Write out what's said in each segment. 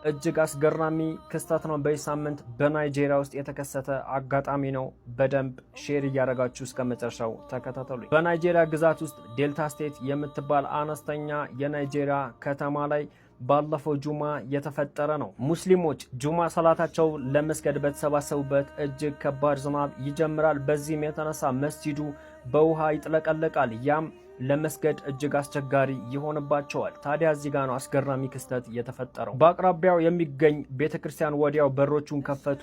እጅግ አስገራሚ ክስተት ነው። በዚህ ሳምንት በናይጄሪያ ውስጥ የተከሰተ አጋጣሚ ነው። በደንብ ሼር እያደረጋችሁ እስከ መጨረሻው ተከታተሉ። በናይጄሪያ ግዛት ውስጥ ዴልታ ስቴት የምትባል አነስተኛ የናይጄሪያ ከተማ ላይ ባለፈው ጁማ የተፈጠረ ነው። ሙስሊሞች ጁማ ሰላታቸው ለመስገድ በተሰባሰቡበት እጅግ ከባድ ዝናብ ይጀምራል። በዚህም የተነሳ መስጂዱ በውሃ ይጥለቀለቃል። ያም ለመስገድ እጅግ አስቸጋሪ ይሆንባቸዋል። ታዲያ እዚህ ጋር ነው አስገራሚ ክስተት የተፈጠረው። በአቅራቢያው የሚገኝ ቤተክርስቲያን ወዲያው በሮቹን ከፈቱ፣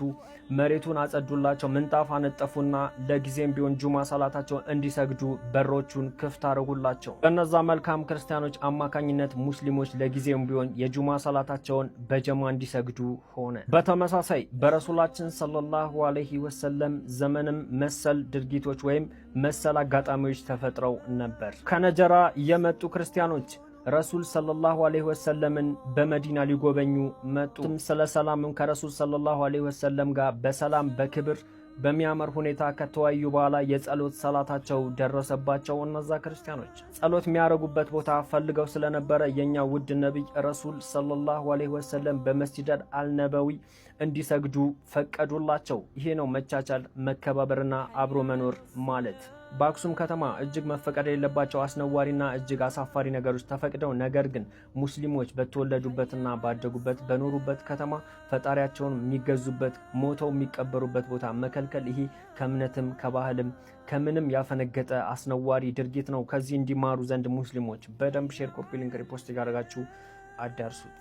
መሬቱን አጸዱላቸው፣ ምንጣፍ አነጠፉና ለጊዜም ቢሆን ጁማ ሰላታቸውን እንዲሰግዱ በሮቹን ክፍት አደረጉላቸው። በእነዛ መልካም ክርስቲያኖች አማካኝነት ሙስሊሞች ለጊዜም ቢሆን የጁማ ሰላታቸውን በጀማ እንዲሰግዱ ሆነ። በተመሳሳይ በረሱላችን ሰለላሁ ዐለይሂ ወሰለም ዘመንም መሰል ድርጊቶች ወይም መሰል አጋጣሚዎች ተፈጥረው ነበር። ከነጀራ የመጡ ክርስቲያኖች ረሱል ሰለላሁ ዐለይሂ ወሰለምን በመዲና ሊጎበኙ መጡ። ስለ ሰላምም ከረሱል ሰለላሁ ዐለይሂ ወሰለም ጋር በሰላም በክብር በሚያምር ሁኔታ ከተወያዩ በኋላ የጸሎት ሰላታቸው ደረሰባቸው። እነዛ ክርስቲያኖች ጸሎት የሚያደርጉበት ቦታ ፈልገው ስለነበረ የኛ ውድ ነብይ ረሱል ሰለላሁ ዐለይሂ ወሰለም በመስጂድ አልነበዊ እንዲሰግዱ ፈቀዱላቸው። ይሄ ነው መቻቻል፣ መከባበርና አብሮ መኖር ማለት። በአክሱም ከተማ እጅግ መፈቀድ የሌለባቸው አስነዋሪና እጅግ አሳፋሪ ነገሮች ተፈቅደው፣ ነገር ግን ሙስሊሞች በተወለዱበትና ባደጉበት በኖሩበት ከተማ ፈጣሪያቸውን የሚገዙበት ሞተው የሚቀበሩበት ቦታ መከልከል፣ ይሄ ከእምነትም ከባህልም ከምንም ያፈነገጠ አስነዋሪ ድርጊት ነው። ከዚህ እንዲማሩ ዘንድ ሙስሊሞች በደንብ ሼር፣ ኮፒ ሊንክ፣ ሪፖስት ያደርጋችሁ አዳርሱት።